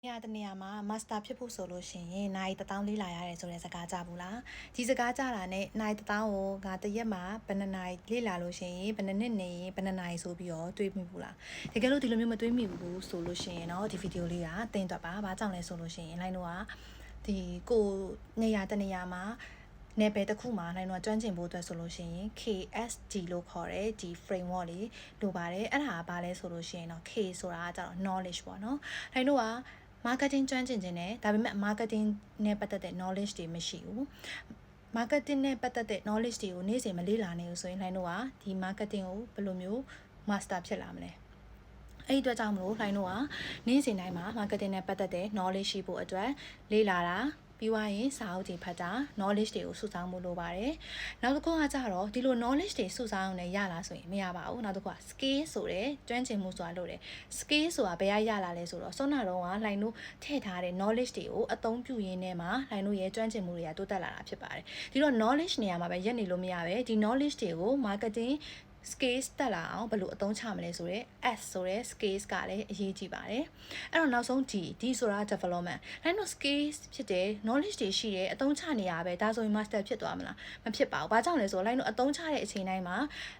ရတဲ့နေရာမှာ master ဖြစ်ဖို့ဆိုလို့ရှိရင်နိုင်1000လေးလာရတယ်ဆိုတဲ့စကားကြဘူးလားဒီစကားကြတာနဲ့နိုင်1000ကိုငါတရက်မှာဘယ်နှစ်နိုင်လေးလာလို့ရှိရင်ဘယ်နှစ်နှစ်နေရင်ဘယ်နှစ်နိုင်ဆိုပြီးတော့တွေးမိဘူးလားတကယ်လို့ဒီလိုမျိုးမတွေးမိဘူးဆိုလို့ရှိရင်တော့ဒီဗီဒီယိုလေးကတင်တော့ပါဘာကြောင့်လဲဆိုလို့ရှိရင်လိုင်းတို့ကဒီကိုနေရာတဲ့နေရာမှာနယ်ပယ်တစ်ခုမှာနိုင်တော့ကျွမ်းကျင်ဖို့အတွက်ဆိုလို့ရှိရင် KSG လို့ခေါ်တဲ့ဒီ framework လေးလိုပါတယ်အဲ့ဒါကဘာလဲဆိုလို့ရှိရင်တော့ K ဆိုတာကကျတော့ knowledge ပေါ့နော်နိုင်တို့ကmarketing ကျွမ်းကျင်ခြင်းနဲ့ဒါပေမဲ့ marketing နဲ့ပတ်သက်တဲ့ knowledge တွေမရှိဘူး marketing နဲ့ပတ်သက်တဲ့ knowledge တွေကိုနေ့စဉ်မလေ့လာနေလို့ဆိုရင်လှိုင်းတို့ကဒီ marketing ကိုဘယ်လိုမျိုး master ဖြစ်လာမလဲအဲ့ဒီအတွက်ကြောင့်မလို့လှိုင်းတို့ကနေ့စဉ်တိုင်းမှာ marketing နဲ့ပတ်သက်တဲ့ knowledge ရှိဖို့အတွက်လေ့လာတာပြီးွားရင်စာအုပ်တွေဖတ်တာ knowledge တွေကိုစုဆောင်းဖို့လိုပါတယ်နောက်တစ်ခုကကြတော့ဒီလို knowledge တွေစုဆောင်းအောင်လည်းရလာဆိုရင်မရပါဘူးနောက်တစ်ခုက skill ဆိုတဲ့ကျွမ်းကျင်မှုဆိုတာလို့တယ် skill ဆိုတာဘယ်ရလာလဲဆိုတော့စောနာတော့ကလှိုင်းတို့ထည့်ထားတဲ့ knowledge တွေကိုအသုံးပြုရင်းနဲ့မှလှိုင်းတို့ရဲ့ကျွမ်းကျင်မှုတွေကတိုးတက်လာတာဖြစ်ပါတယ်ဒီတော့ knowledge နေရာမှာပဲရက်နေလို့မရပဲဒီ knowledge တွေကို marketing skills တက်လာအောင်ဘယ်လိုအသုံးချမလဲဆိုတော့ S ဆိုတဲ့ skills ကလည်းအရေးကြီးပါတယ်အဲ့တော့နောက်ဆုံး D ဆိုတာ development အဲ့တော့ skills ဖြစ်တယ် knowledge တွေရှိတယ်အသုံးချနေရပဲဒါဆိုရင် master ဖြစ်သွားမလားမဖြစ်ပါဘူးဘာကြောင့်လဲဆိုတော့ line တို့အသုံးချတဲ့အချိန်တိုင်းမှာ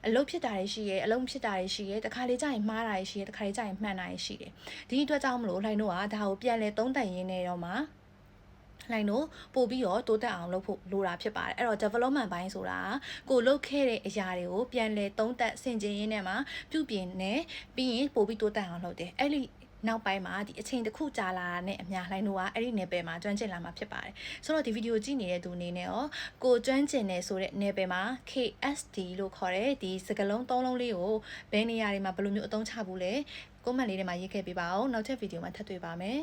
အလုပ်ဖြစ်တာတွေရှိရဲအလုံးဖြစ်တာတွေရှိရဲတခါလေကြာရင်မှားတာတွေရှိရဲတခါလေကြာရင်မှန်တာတွေရှိတယ်ဒီအတွက်ကြောင့်မလို့ line တို့ကဒါကိုပြန်လဲသုံးသပ်ရင်းနေတော့မှာလှိုင်းတို့ပို့ပြီးတော့တိုးတက်အောင်လုပ်ဖို့လိုတာဖြစ်ပါတယ်အဲ့တော့ development ဘိုင်းဆိုတာကိုလုပ်ခဲ့တဲ့အရာတွေကိုပြန်လဲသုံးသပ်ဆင်ခြင်ရင်းနဲ့မှာပြုပြင်နေပြီးရင်ပို့ပြီးတိုးတက်အောင်လုပ်တယ်အဲ့ဒီနောက်ပိုင်းမှာဒီအချိန်တစ်ခုကြာလာတာနဲ့အများလှိုင်းတို့ကအဲ့ဒီနယ်ပယ်မှာကျွမ်းကျင်လာမှာဖြစ်ပါတယ်ဆိုတော့ဒီဗီဒီယိုကြည့်နေတဲ့သူအနေနဲ့ရောကိုကျွမ်းကျင်နေဆိုတဲ့နယ်ပယ်မှာ KSD လို့ခေါ်တဲ့ဒီစကားလုံး၃လုံးလေးကိုဘယ်နေရာတွေမှာဘယ်လိုမျိုးအသုံးချဘူးလဲcommentလေးထဲမှာရေးခဲ့ပေးပါဦးနောက်ထပ်ဗီဒီယိုမှာထပ်တွေ့ပါမယ်